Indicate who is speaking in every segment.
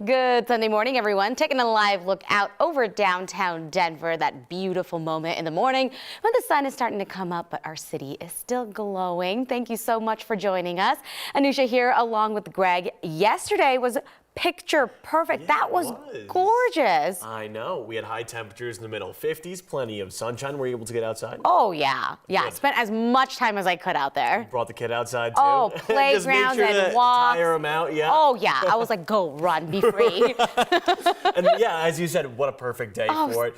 Speaker 1: Good Sunday morning, everyone. Taking a live look out over downtown Denver. That beautiful moment in the morning when the sun is starting to come up, but our city is still glowing. Thank you so much for joining us. Anusha here along with Greg. Yesterday was picture perfect.
Speaker 2: Yeah,
Speaker 1: that was gorgeous.
Speaker 2: I know. We had high temperatures in the middle 50s, plenty of sunshine. Were you able to get outside?
Speaker 1: Oh, yeah. Yeah, I spent as much time as I could out there.
Speaker 2: You brought the kid outside, too?
Speaker 1: Oh, playgrounds and walks.
Speaker 2: Tire him out, yeah.
Speaker 1: Oh, yeah. I was like, go, run, be free.
Speaker 2: And yeah, as you said, what a perfect day for it.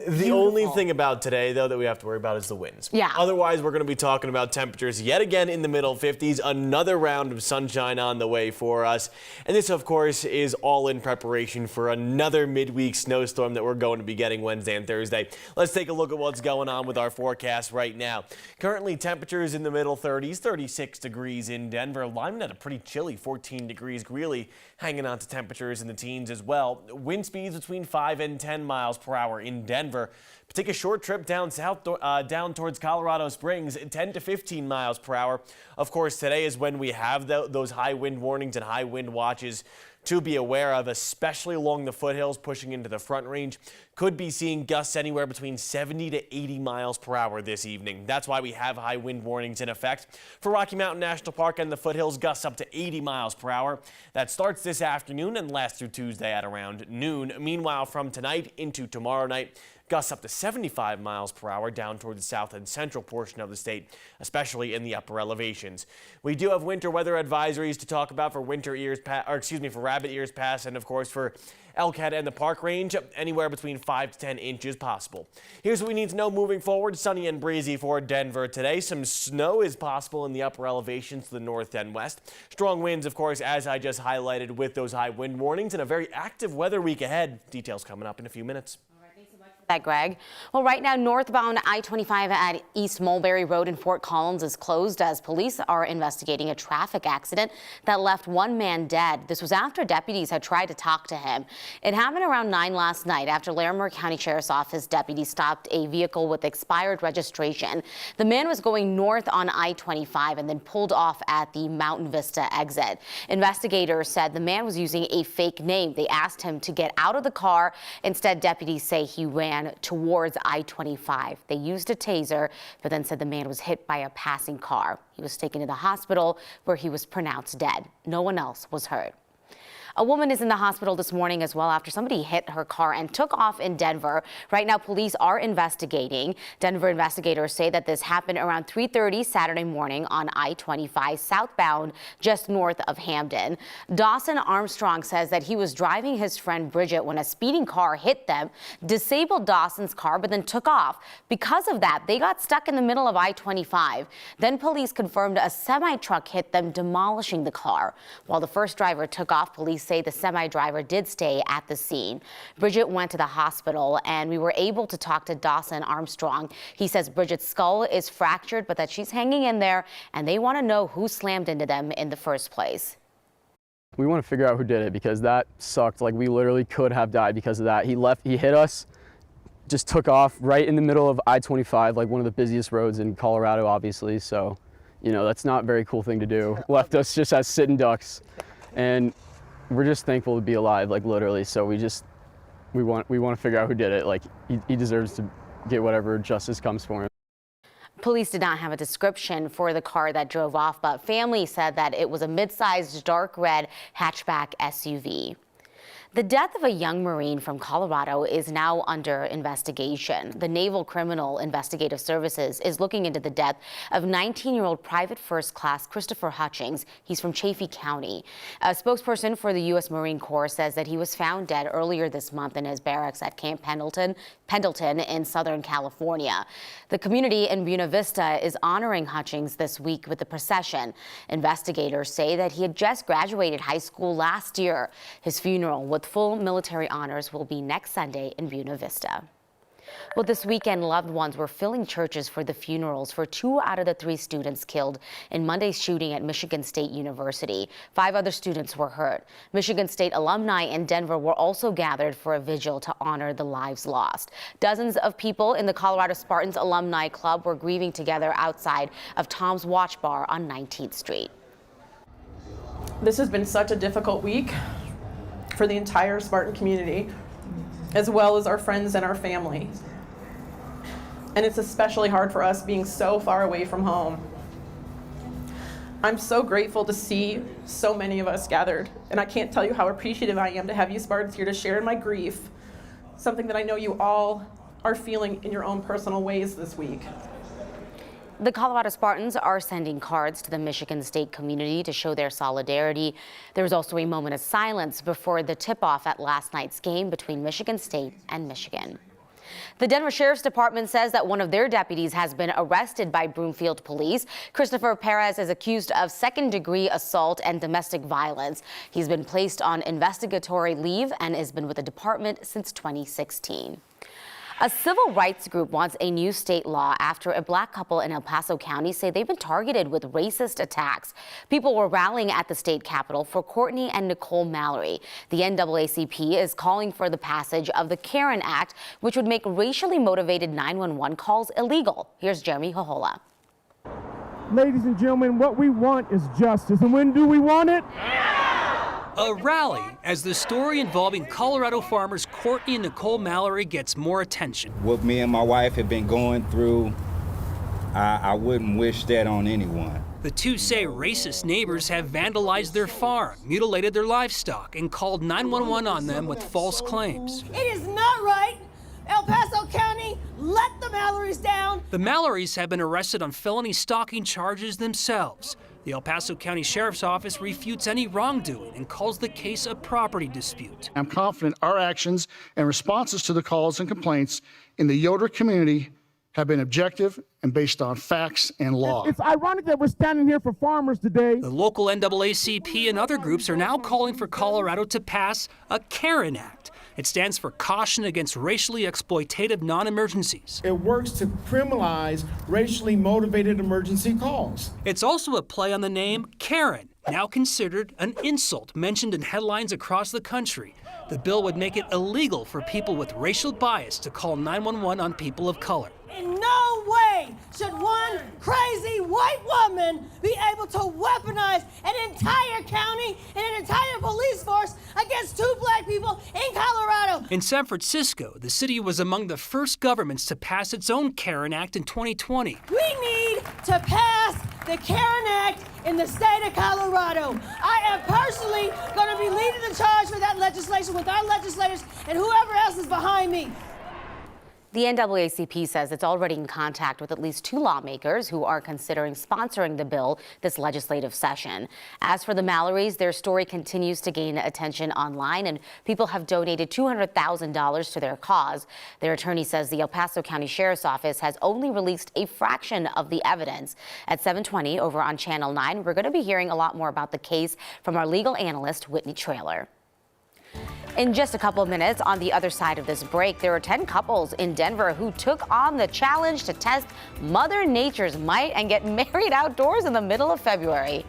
Speaker 2: The only thing about today, though, that we have to worry about is the winds.
Speaker 1: Yeah.
Speaker 2: Otherwise, we're going to be talking about temperatures yet again in the middle 50s. Another round of sunshine on the way for us. And this, of course, is all in preparation for another midweek snowstorm that we're going to be getting Wednesday and Thursday. Let's take a look at what's going on with our forecast right now. Currently, temperatures in the middle 30s, 36 degrees in Denver. Lyman at a pretty chilly 14 degrees, really hanging on to temperatures in the teens as well. Wind speeds between 5 and 10 miles per hour in Denver. Take a short trip down south, down towards Colorado Springs, 10 to 15 miles per hour. Of course, today is when we have those high wind warnings and high wind watches to be aware of, especially along the foothills pushing into the Front Range. Could be seeing gusts anywhere between 70 to 80 miles per hour this evening. That's why we have high wind warnings in effect. For Rocky Mountain National Park and the foothills, gusts up to 80 miles per hour. That starts this afternoon and lasts through Tuesday at around noon. Meanwhile, from tonight into tomorrow night, gusts up to 75 miles per hour down toward the south and central portion of the state, especially in the upper elevations. We do have winter weather advisories to talk about for for Rabbit Ears Pass, and of course for Elkhead and the Park Range, anywhere between 5 to 10 inches possible. Here's what we need to know moving forward. Sunny and breezy for Denver today. Some snow is possible in the upper elevations to the north and west. Strong winds, of course, as I just highlighted with those high wind warnings, and a very active weather week ahead. Details coming up in a few minutes.
Speaker 1: That, Greg. Well, right now, northbound I25 at East Mulberry Road in Fort Collins is closed as police are investigating a traffic accident that left one man dead. This was after deputies had tried to talk to him. It happened around 9 last night after Larimer County Sheriff's Office deputies stopped a vehicle with expired registration. The man was going north on I25 and then pulled off at the Mountain Vista exit. Investigators said the man was using a fake name. They asked him to get out of the car. Instead, deputies say he ran towards I-25. They used a taser, but then said the man was hit by a passing car. He was taken to the hospital where he was pronounced dead. No one else was hurt. A woman is in the hospital this morning as well after somebody hit her car and took off in Denver. Right now, police are investigating. Denver investigators say that this happened around 3:30 Saturday morning on I-25 southbound just north of Hamden. Dawson Armstrong says that he was driving his friend Bridget when a speeding car hit them, disabled Dawson's car, but then took off. Because of that, they got stuck in the middle of I-25. Then police confirmed a semi-truck hit them, demolishing the car. While the first driver took off, police say the semi-driver did stay at the scene. Bridget went to the hospital, and we were able to talk to Dawson Armstrong. He says Bridget's skull is fractured, but that she's hanging in there, and they want to know who slammed into them in the first place.
Speaker 3: We want to figure out who did it because that sucked. Like, we literally could have died because of that. He hit us, just took off right in the middle of I-25, like one of the busiest roads in Colorado, obviously. So, you know, that's not a very cool thing to do. Left us just as sitting ducks, and we're just thankful to be alive, like literally. So we want to figure out who did it. Like, he deserves to get whatever justice comes for him.
Speaker 1: Police did not have a description for the car that drove off, but family said that it was a mid-sized dark red hatchback SUV. The death of a young Marine from Colorado is now under investigation. The Naval Criminal Investigative Services is looking into the death of 19-year-old Private First Class Christopher Hutchings. He's from Chaffee County. A spokesperson for the U.S. Marine Corps says that he was found dead earlier this month in his barracks at Camp Pendleton in Southern California. The community in Buena Vista is honoring Hutchings this week with a procession. Investigators say that he had just graduated high school last year. His funeral with full military honors will be next Sunday in Buena Vista. Well, this weekend, loved ones were filling churches for the funerals for 2 out of the 3 students killed in Monday's shooting at Michigan State University. 5 other students were hurt. Michigan State alumni in Denver were also gathered for a vigil to honor the lives lost. Dozens of people in the Colorado Spartans Alumni Club were grieving together outside of Tom's Watch Bar on 19th Street.
Speaker 4: This has been such a difficult week for the entire Spartan community, as well as our friends and our family. And it's especially hard for us being so far away from home. I'm so grateful to see so many of us gathered, and I can't tell you how appreciative I am to have you Spartans here to share in my grief, something that I know you all are feeling in your own personal ways this week.
Speaker 1: The Colorado Spartans are sending cards to the Michigan State community to show their solidarity. There was also a moment of silence before the tip-off at last night's game between Michigan State and Michigan. The Denver Sheriff's Department says that one of their deputies has been arrested by Broomfield police. Christopher Perez is accused of second-degree assault and domestic violence. He's been placed on investigatory leave and has been with the department since 2016. A civil rights group wants a new state law after a black couple in El Paso County say they've been targeted with racist attacks. People were rallying at the state capitol for Courtney and Nicole Mallery. The NAACP is calling for the passage of the CAREN Act, which would make racially motivated 911 calls illegal. Here's Jeremy Jojola.
Speaker 5: Ladies and gentlemen, what we want is justice. And when do we want it?
Speaker 6: A rally as the story involving Colorado farmers Courtney and Nicole Mallery gets more attention.
Speaker 7: What me and my wife have been going through, I wouldn't wish that on anyone.
Speaker 6: The two say racist neighbors have vandalized their farm, mutilated their livestock, and called 911 on them with false claims.
Speaker 8: It is not right. El Paso County, let the Mallerys down.
Speaker 6: The Mallerys have been arrested on felony stalking charges themselves. The El Paso County Sheriff's Office refutes any wrongdoing and calls the case a property dispute.
Speaker 9: I'm confident our actions and responses to the calls and complaints in the Yoder community have been objective and based on facts and law.
Speaker 5: It's ironic that we're standing here for farmers today.
Speaker 6: The local NAACP and other groups are now calling for Colorado to pass a CAREN Act. It stands for Caution Against Racially Exploitative Non-Emergencies.
Speaker 5: It works to criminalize racially motivated emergency calls.
Speaker 6: It's also a play on the name Karen, now considered an insult mentioned in headlines across the country. The bill would make it illegal for people with racial bias to call 911 on people of color.
Speaker 8: In no way should one crazy white woman be able to weaponize an entire county and an entire police force against two black people in Colorado.
Speaker 6: In San Francisco, the city was among the first governments to pass its own CAREN Act in 2020.
Speaker 8: We need to pass the CAREN Act in the state of Colorado. I am personally going to be leading the charge for that legislation with our legislators and whoever else is behind me.
Speaker 1: The NAACP says it's already in contact with at least two lawmakers who are considering sponsoring the bill this legislative session. As for the Mallerys, their story continues to gain attention online, and people have donated $200,000 to their cause. Their attorney says the El Paso County Sheriff's Office has only released a fraction of the evidence. At 7:20 over on Channel 9, we're going to be hearing a lot more about the case from our legal analyst, Whitney Trailer. In just a couple of minutes, on the other side of this break, there are 10 couples in Denver who took on the challenge to test Mother Nature's might and get married outdoors in the middle of February.